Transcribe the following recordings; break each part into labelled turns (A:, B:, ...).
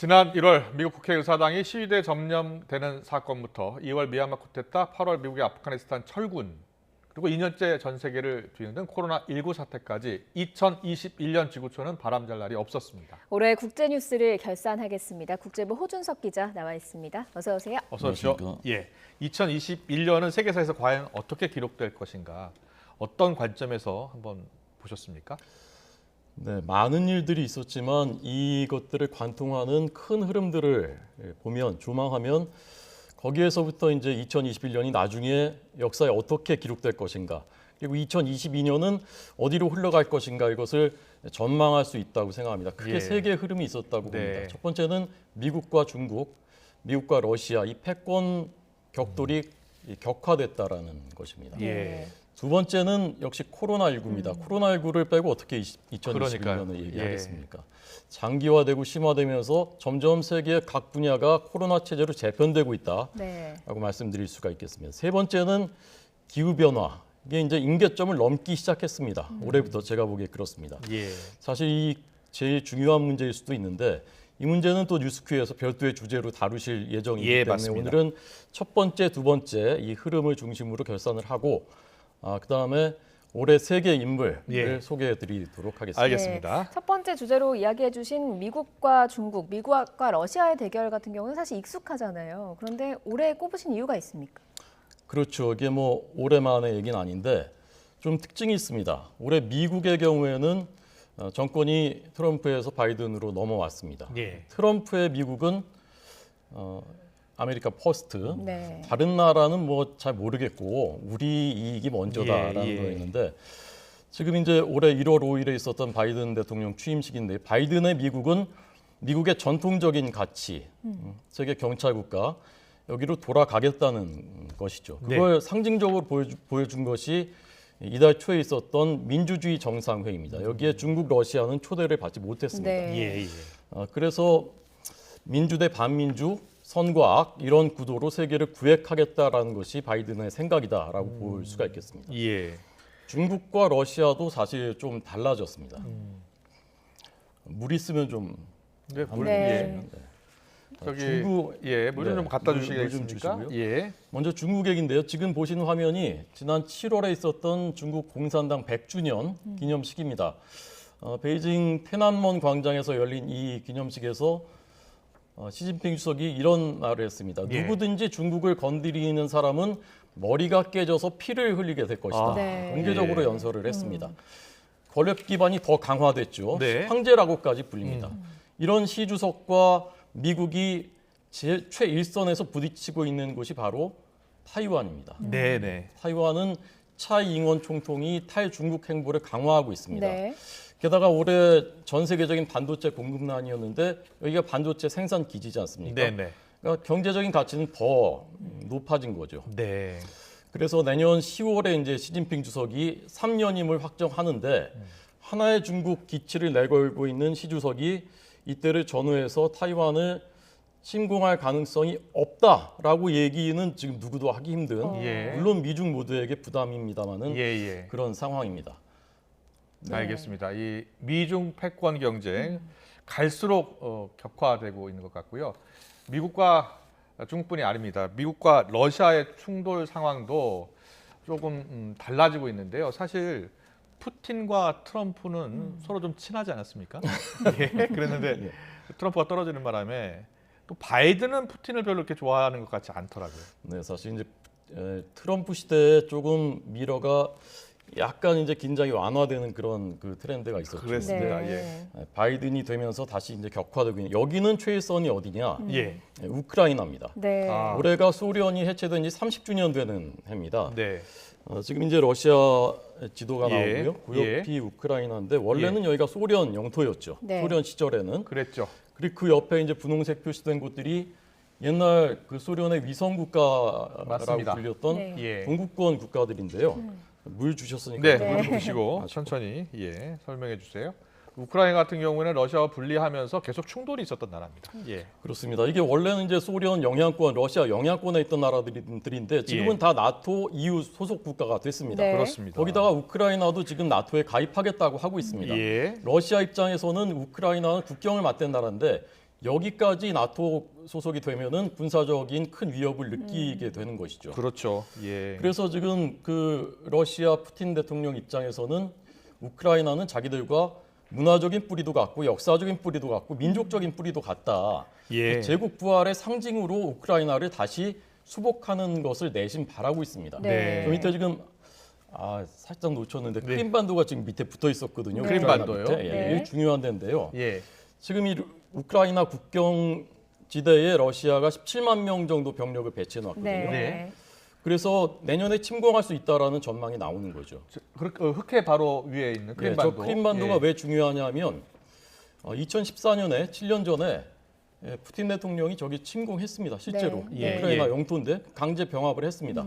A: 지난 1월 미국 국회 의사당이 시위대 점령되는 사건부터 2월 미얀마 쿠데타, 8월 미국의 아프가니스탄 철군, 그리고 2년째 전 세계를 뒤흔든 코로나19 사태까지 2021년 지구촌은 바람잘 날이 없었습니다.
B: 올해 국제 뉴스를 결산하겠습니다. 국제부 호준석 기자 나와 있습니다. 어서 오세요.
A: 어서 오십시오. 예, 2021년은 세계사에서 과연 어떻게 기록될 것인가, 어떤 관점에서 한번 보셨습니까?
C: 네, 많은 일들이 있었지만 이것들을 관통하는 큰 흐름들을 보면, 조망하면 거기에서부터 이제 2021년이 나중에 역사에 어떻게 기록될 것인가, 그리고 2022년은 어디로 흘러갈 것인가, 이것을 전망할 수 있다고 생각합니다. 크게 세 개의 흐름이 있었다고 봅니다. 첫 번째는 미국과 중국, 미국과 러시아, 이 패권 격돌이 격화됐다라는 것입니다. 두 번째는 역시 코로나19입니다. 코로나19를 빼고 어떻게 2021년을 얘기하겠습니까? 장기화되고 심화되면서 점점 세계 각 분야가 코로나 체제로 재편되고 있다라고 말씀드릴 수가 있겠습니다. 세 번째는 기후변화. 이게 이제 임계점을 넘기 시작했습니다. 올해부터 제가 보기에 그렇습니다. 사실 이 제일 중요한 문제일 수도 있는데, 이 문제는 또 뉴스큐에서 별도의 주제로 다루실 예정이기 때문에
A: 맞습니다.
C: 오늘은 첫 번째, 두 번째 이 흐름을 중심으로 결산을 하고, 그다음에 올해 세계 인물을 소개해드리도록 하겠습니다.
A: 알겠습니다.
B: 첫 번째 주제로 이야기해 주신 미국과 중국, 미국과 러시아의 대결 같은 경우는 사실 익숙하잖아요. 그런데 올해 꼽으신 이유가 있습니까?
C: 그렇죠. 이게 뭐 올해만의 얘기는 아닌데 좀 특징이 있습니다. 올해 미국의 경우에는 정권이 트럼프에서 바이든으로 넘어왔습니다. 트럼프의 미국은 아메리카 퍼스트, 다른 나라는 뭐 잘 모르겠고 우리 이익이 먼저다라는 거였는데, 지금 이제 올해 1월 5일에 있었던 바이든 대통령 취임식인데, 바이든의 미국은 미국의 전통적인 가치, 세계 경찰 국가, 여기로 돌아가겠다는 것이죠. 그걸 상징적으로 보여준 것이 이달 초에 있었던 민주주의 정상회의입니다. 여기에 중국, 러시아는 초대를 받지 못했습니다. 그래서 민주 대 반민주, 선과 악, 이런 구도로 세계를 구획하겠다라는 것이 바이든의 생각이다라고 볼 수가 있겠습니다. 중국과 러시아도 사실 좀 달라졌습니다. 물 있으면 좀
A: 중국, 물 좀 갖다 주시겠습니까?
C: 먼저 중국 얘기인데요. 지금 보시는 화면이 지난 7월에 있었던 중국 공산당 100주년 기념식입니다. 베이징天安门 광장에서 열린 이 기념식에서 시진핑 주석이 이런 말을 했습니다. 누구든지 중국을 건드리는 사람은 머리가 깨져서 피를 흘리게 될 것이다. 공개적으로 연설을 했습니다. 권력 기반이 더 강화됐죠. 황제라고까지 불립니다. 이런 시 주석과 미국이 최일선에서 부딪히고 있는 곳이 바로 타이완입니다. 타이완은 차이잉원 총통이 탈중국 행보를 강화하고 있습니다. 게다가 올해 전 세계적인 반도체 공급난이었는데 여기가 반도체 생산 기지지 않습니까? 그러니까 경제적인 가치는 더 높아진 거죠. 그래서 내년 10월에 이제 시진핑 주석이 3년임을 확정하는데, 하나의 중국 기치를 내걸고 있는 시 주석이 이때를 전후해서 타이완을 침공할 가능성이 없다라고 얘기는 지금 누구도 하기 힘든, 물론 미중 모두에게 부담입니다만은 그런 상황입니다.
A: 알겠습니다. 이 미중 패권 경쟁 갈수록 격화되고 있는 것 같고요. 미국과 중국뿐이 아닙니다. 미국과 러시아의 충돌 상황도 조금 달라지고 있는데요. 사실 푸틴과 트럼프는 서로 좀 친하지 않았습니까? 그랬는데 트럼프가 떨어지는 바람에 또 바이든은 푸틴을 별로 그렇게 좋아하는 것 같지 않더라고요.
C: 네, 사실 이제 트럼프 시대에 조금 미러가 약간 이제 긴장이 완화되는 그런 그 트렌드가 있었죠.
A: 그렇습니다.
C: 바이든이 되면서 다시 이제 격화되고 있는, 여기는 최일선이 어디냐? 우크라이나입니다. 올해가 소련이 해체된 지 30주년 되는 해입니다. 지금 이제 러시아 지도가 나오고요. 그 옆이 우크라이나인데 원래는 여기가 소련 영토였죠. 소련 시절에는.
A: 그랬죠.
C: 그리고 그 옆에 이제 분홍색 표시된 곳들이 옛날 그 소련의 위성 국가라고 불렸던 동구권 국가들인데요. 물 주셨으니까
A: 물 드시고 천천히 설명해 주세요. 우크라이나 같은 경우에는 러시아와 분리하면서 계속 충돌이 있었던 나라입니다.
C: 그렇습니다. 이게 원래는 이제 소련 영향권, 러시아 영향권에 있던 나라들인데 지금은 다 나토, EU 소속 국가가 됐습니다.
A: 그렇습니다.
C: 거기다가 우크라이나도 지금 나토에 가입하겠다고 하고 있습니다. 러시아 입장에서는 우크라이나는 국경을 맞댄 나라인데 여기까지 나토 소속이 되면은 군사적인 큰 위협을 느끼게 되는 것이죠.
A: 그렇죠. 예.
C: 그래서 지금 그 러시아 푸틴 대통령 입장에서는 우크라이나는 자기들과 문화적인 뿌리도 같고 역사적인 뿌리도 같고 민족적인 뿌리도 같다.
A: 예.
C: 제국 부활의 상징으로 우크라이나를 다시 수복하는 것을 내심 바라고 있습니다.
A: 네.
C: 저 밑에 지금 살짝 놓쳤는데 크림반도가 지금 밑에 붙어 있었거든요.
A: 네. 크림반도요?
C: 밑에. 예,
B: 네.
C: 이게 중요한 데인데요.
A: 예.
C: 지금 이 우크라이나 국경 지대에 러시아가 17만 명 정도 병력을 배치해 놨거든요.
B: 네.
A: 네.
C: 그래서 내년에 침공할 수 있다라는 전망이 나오는 거죠.
A: 흑해 바로 위에 있는
C: 네,
A: 크림반도.
C: 저 크림반도가
A: 예.
C: 왜 중요하냐면 2014년에 7년 전에 푸틴 대통령이 저기 침공했습니다. 실제로
B: 네.
C: 우크라이나
A: 예.
C: 영토인데 강제 병합을 했습니다.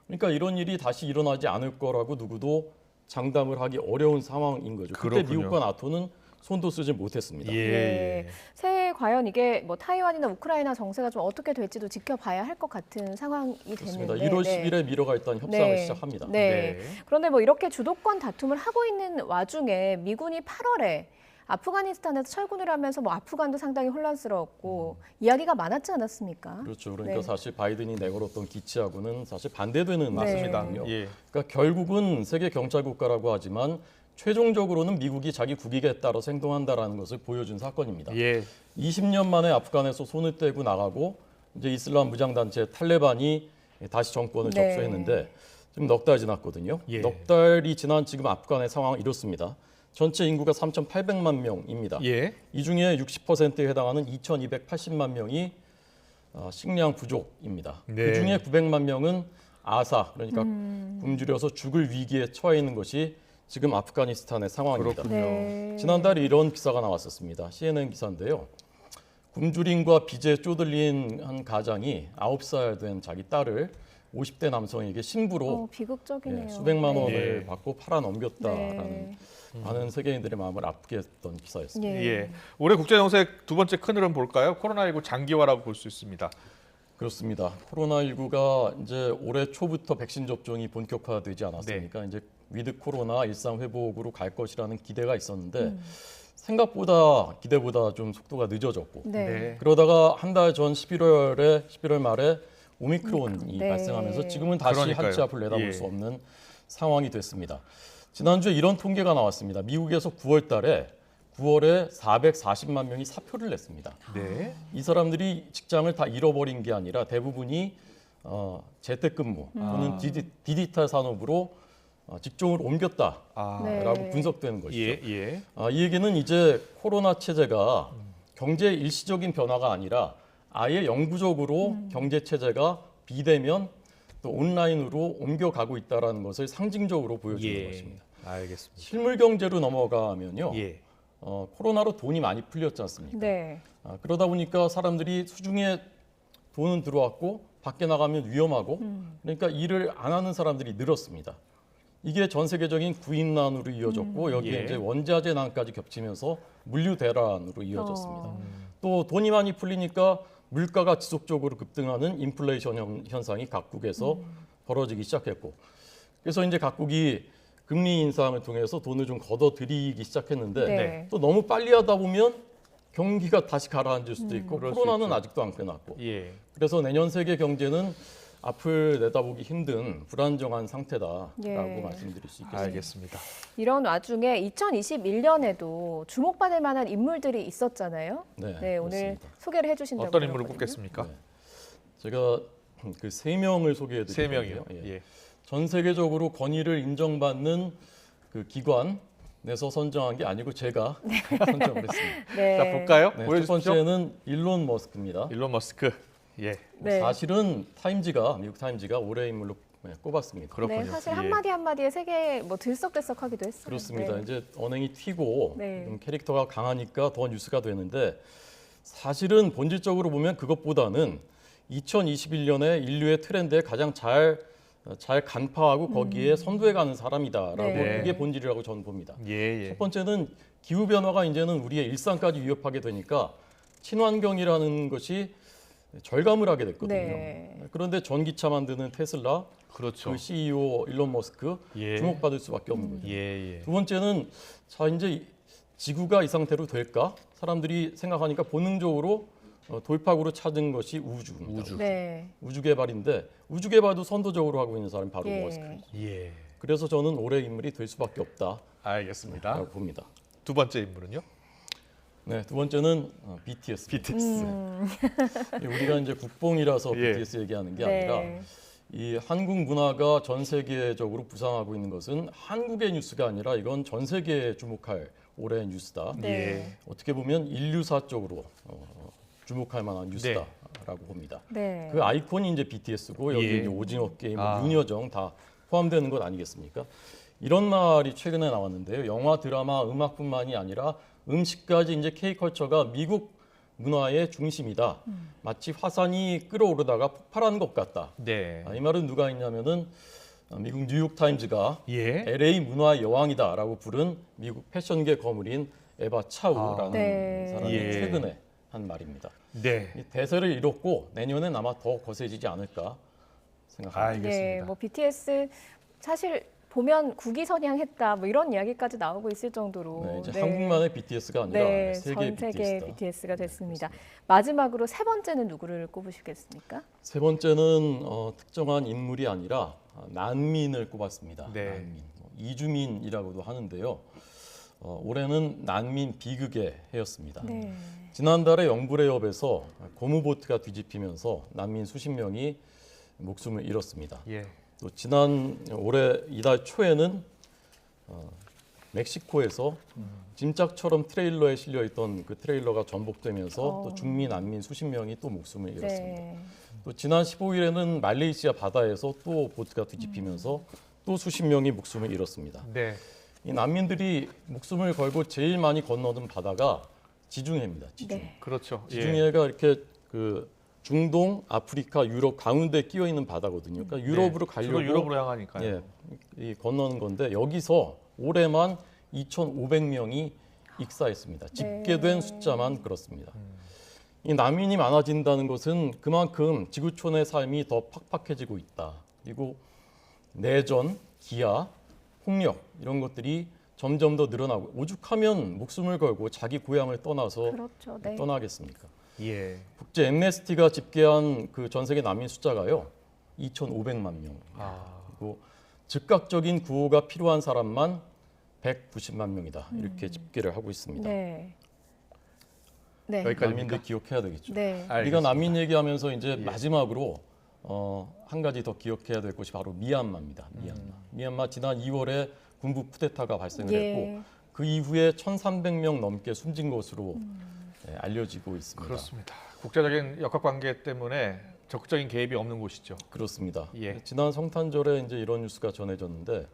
C: 그러니까 이런 일이 다시 일어나지 않을 거라고 누구도 장담을 하기 어려운 상황인 거죠. 그때
A: 그렇군요.
C: 미국과 나토는 손도 쓰지 못했습니다.
A: 예.
B: 네. 새해 과연 이게 뭐 타이완이나 우크라이나 정세가 좀 어떻게 될지도 지켜봐야 할 것 같은 상황이
C: 그렇습니다.
B: 됐는데
C: 1월
B: 네.
C: 10일에 미러가 일단 협상을
B: 네.
C: 시작합니다.
B: 네. 그런데 뭐 이렇게 주도권 다툼을 하고 있는 와중에 미군이 8월에 아프가니스탄에서 철군을 하면서 뭐 아프간도 상당히 혼란스러웠고 이야기가 많았지 않았습니까?
C: 그렇죠. 그러니까
B: 네.
C: 사실 바이든이 내걸었던 기치하고는 사실 반대되는
A: 맞습니다.
C: 말씀이거든요.
A: 예.
C: 그러니까 결국은 세계 경찰 국가라고 하지만 최종적으로는 미국이 자기 국익에 따라서 행동한다라는 것을 보여준 사건입니다.
A: 예.
C: 20년 만에 아프간에서 손을 떼고 나가고 이제 이슬람 무장단체 탈레반이 다시 정권을
B: 네.
C: 접수했는데 지금 넉 달 지났거든요.
A: 예.
C: 넉 달이 지난 지금 아프간의 상황은 이렇습니다. 전체 인구가 3,800만 명입니다.
A: 예.
C: 이 중에 60%에 해당하는 2,280만 명이 식량 부족입니다.
A: 네.
C: 그 중에 900만 명은 아사, 그러니까 굶주려서 죽을 위기에 처해 있는 것이 지금 아프가니스탄의 상황입니다.
A: 그렇군요.
B: 네.
C: 지난달에 이런 기사가 나왔었습니다. CNN 기사인데요. 굶주림과 빚에 쪼들린 한 가장이 9살 된 자기 딸을 50대 남성에게 신부로
B: 비극적이네요.
C: 수백만
B: 네.
C: 원을
A: 예.
C: 받고 팔아 넘겼다라는
B: 네.
C: 많은 세계인들의 마음을 아프게 했던 기사였습니다.
B: 예.
A: 예. 올해 국제 정세 두 번째 큰 흐름 볼까요? 코로나19 장기화라고 볼 수 있습니다.
C: 그렇습니다. 코로나19가 이제 올해 초부터 백신 접종이 본격화되지 않았습니까? 이제 위드 코로나 일상 회복으로 갈 것이라는 기대가 있었는데 생각보다 기대보다 좀 속도가 늦어졌고
B: 네.
C: 그러다가 한 달 전 11월 말에 오미크론이
B: 네.
C: 발생하면서 지금은 다시
A: 그러니까요.
C: 한치 앞을 내다볼
A: 예.
C: 수 없는 상황이 됐습니다. 지난주에 이런 통계가 나왔습니다. 미국에서 9월 달에 9월에 440만 명이 사표를 냈습니다.
A: 네.
C: 이 사람들이 직장을 다 잃어버린 게 아니라 대부분이 재택근무 또는 디지털 산업으로 직종을 옮겼다라고
A: 아.
B: 네.
C: 분석되는 것이죠.
A: 예. 예.
C: 이 얘기는 이제 코로나 체제가 경제 일시적인 변화가 아니라 아예 영구적으로 경제 체제가 비대면 또 온라인으로 옮겨가고 있다는 것을 상징적으로 보여주는
A: 예.
C: 것입니다.
A: 알겠습니다.
C: 실물 경제로 넘어가면요.
A: 예.
C: 코로나로 돈이 많이 풀렸지 않습니까?
B: 네.
C: 그러다 보니까 사람들이 수중에 돈은 들어왔고 밖에 나가면 위험하고 그러니까 일을 안 하는 사람들이 늘었습니다. 이게 전 세계적인 구인난으로 이어졌고 여기에
A: 예.
C: 이제 원자재 난까지 겹치면서 물류 대란으로 이어졌습니다.
B: 어.
C: 또 돈이 많이 풀리니까 물가가 지속적으로 급등하는 인플레이션 현상이 각국에서 벌어지기 시작했고 그래서 이제 각국이 금리 인상을 통해서 돈을 좀 걷어들이기 시작했는데
B: 네.
C: 또 너무 빨리 하다 보면 경기가 다시 가라앉을 수도 있고
A: 그럴 수
C: 코로나는
A: 있죠.
C: 아직도 안 끝났고
A: 예.
C: 그래서 내년 세계 경제는 앞을 내다보기 힘든 불안정한 상태다라고
B: 예.
C: 말씀드릴 수 있겠습니다.
A: 알겠습니다.
B: 이런 와중에 2021년에도 주목받을 만한 인물들이 있었잖아요. 네, 오늘
C: 그렇습니다.
B: 소개를 해주신다고
A: 어떤 인물을
B: 들었거든요.
A: 꼽겠습니까?
C: 네. 제가 그 3명을 소개해
A: 세
C: 드릴게요.
A: 명이요. 예.
C: 전 세계적으로 권위를 인정받는 그 기관에서 선정한 게 아니고 제가 선정을 했습니다.
B: 네.
A: 자 볼까요?
C: 네, 첫
A: 보여주십시오.
C: 번째는 일론 머스크입니다.
A: 일론 머스크. 예.
B: 네.
C: 사실은 미국 타임지가 올해 인물로 꼽았습니다.
A: 그렇군요.
B: 네, 사실
A: 예.
B: 한마디 한마디에 세계 뭐 들썩들썩하기도 했어요.
C: 그렇습니다.
B: 네.
C: 이제 언행이 튀고
B: 네.
C: 캐릭터가 강하니까 더 뉴스가 되는데 사실은 본질적으로 보면 그것보다는 2021년에 인류의 트렌드에 가장 잘 간파하고 거기에 선도해가는 사람이다라고
B: 네.
C: 그게 본질이라고 저는 봅니다.
A: 예. 예.
C: 첫 번째는 기후 변화가 이제는 우리의 일상까지 위협하게 되니까 친환경이라는 것이 절감을 하게 됐거든요.
B: 네.
C: 그런데 전기차 만드는 테슬라
A: 그렇죠.
C: 그 CEO 일론 머스크
A: 예.
C: 주목받을 수밖에 없는 거죠.
A: 예. 예.
C: 두 번째는 자 이제 지구가 이 상태로 될까? 사람들이 생각하니까 본능적으로 돌파구로 찾은 것이 우주입니다.
B: 네.
C: 우주 개발인데 우주 개발도 선도적으로 하고 있는 사람이 바로
B: 예.
C: 머스크입니다.
A: 예.
C: 그래서 저는 올해 인물이 될 수밖에 없다라고
A: 알겠습니다.
C: 봅니다.
A: 두 번째 인물은요?
C: 네, 두 번째는 BTS.
A: BTS.
C: 우리가 이제 국뽕이라서
A: 예.
C: BTS 얘기하는 게
B: 네.
C: 아니라 이 한국 문화가 전 세계적으로 부상하고 있는 것은 한국의 뉴스가 아니라 이건 전 세계에 주목할 올해의 뉴스다.
B: 네.
A: 예.
C: 어떻게 보면 인류사 쪽으로 주목할 만한 뉴스다라고 봅니다.
B: 네.
C: 그 아이콘이 이제 BTS고 여기
A: 예.
C: 이제 오징어 게임,
A: 아.
C: 윤여정 다 포함되는 것 아니겠습니까? 이런 말이 최근에 나왔는데요. 영화, 드라마, 음악뿐만이 아니라 음식까지 이제 K컬처가 미국 문화의 중심이다. 마치 화산이 끓어오르다가 폭발한 것 같다.
A: 네.
C: 이 말은 누가 했냐면은 미국 뉴욕 타임즈가
A: 예.
C: LA 문화 여왕이다라고 부른 미국 패션계 거물인 에바 차우라는
B: 네.
C: 사람이
A: 예.
C: 최근에 한 말입니다.
A: 네.
C: 이 대세를 잃었고 내년엔 아마 더 거세지지 않을까 생각합니다.
B: 네,
A: 알겠습니다.
B: 뭐 BTS 사실 보면 국위선양했다 뭐 이런 이야기까지 나오고 있을 정도로
C: 네, 이제
B: 네.
C: 한국만의 BTS가 아니라
B: 네,
C: 세계
B: 전 세계
C: BTS다.
B: BTS가 됐습니다. 마지막으로 세 번째는 누구를 꼽으시겠습니까?
C: 세 번째는 특정한 인물이 아니라 난민을 꼽았습니다.
A: 네.
C: 난민, 이주민이라고도 하는데요. 올해는 난민 비극의 해였습니다.
B: 네.
C: 지난달에 영불해협에서 고무보트가 뒤집히면서 난민 수십 명이 목숨을 잃었습니다.
A: 예.
C: 또 지난 올해 이달 초에는 멕시코에서 짐짝처럼 트레일러에 실려 있던 그 트레일러가 전복되면서 또 중미 난민 수십 명이 또 목숨을 잃었습니다.
B: 네.
C: 또 지난 15일에는 말레이시아 바다에서 또 보트가 뒤집히면서 또 수십 명이 목숨을 잃었습니다.
A: 네.
C: 이 난민들이 목숨을 걸고 제일 많이 건너는 바다가 지중해입니다. 지중해.
B: 네.
A: 그렇죠. 예.
C: 지중해가 이렇게 그 중동, 아프리카, 유럽 가운데 끼어 있는 바다거든요. 그러니까 유럽으로
A: 네.
C: 가려고
A: 주로 유럽으로 향하니까요.
C: 예, 이 건너는 건데 여기서 올해만 2,500명이 익사했습니다. 집계된 숫자만 그렇습니다. 이 난민이 많아진다는 것은 그만큼 지구촌의 삶이 더 팍팍해지고 있다. 그리고 내전, 기아, 폭력 이런 것들이 점점 더 늘어나고 오죽하면 목숨을 걸고 자기 고향을 떠나서
B: 그렇죠. 네.
C: 떠나겠습니까?
A: 예.
C: 국제 엠네스티가 집계한 그 전 세계 난민 숫자가요 2,500만 명.
A: 아.
C: 그리고 즉각적인 구호가 필요한 사람만 190만 명이다. 이렇게 집계를 하고 있습니다.
B: 네. 네.
A: 여기까지입니까?
C: 난민들 기억해야 되겠죠.
B: 네.
C: 우리가
A: 알겠습니다.
C: 난민 얘기하면서 이제 마지막으로 한 가지 더 기억해야 될 것이 바로 미얀마입니다. 미얀마 지난 2월에 군부 쿠데타가 발생을
B: 예.
C: 했고 그 이후에 1,300명 넘게 숨진 것으로 알려지고 있습니다.
A: 그렇습니다. 국제적인 역학관계 때문에 적극적인 개입이 없는 곳이죠.
C: 그렇습니다.
A: 예.
C: 지난 성탄절에 이제 이런 뉴스가 전해졌는데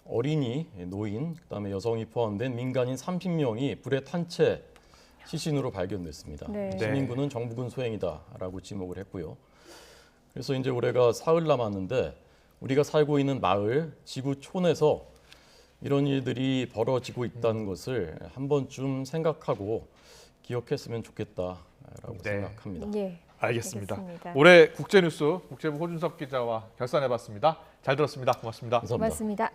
C: 어린이, 노인, 그다음에 여성이 포함된 민간인 30명이 불에 탄 채 시신으로 발견됐습니다.
B: 네.
C: 시민군은 정부군 소행이다라고 지목을 했고요. 그래서 이제 올해가 사흘 남았는데 우리가 살고 있는 마을, 지구촌에서 이런 일들이 벌어지고 있다는 것을 한 번쯤 생각하고 기억했으면 좋겠다라고
A: 네.
C: 생각합니다.
B: 예.
A: 알겠습니다.
B: 알겠습니다.
A: 올해 국제뉴스 국제부 호준석 기자와 결산해봤습니다. 잘 들었습니다. 고맙습니다.
C: 감사합니다.
B: 고맙습니다.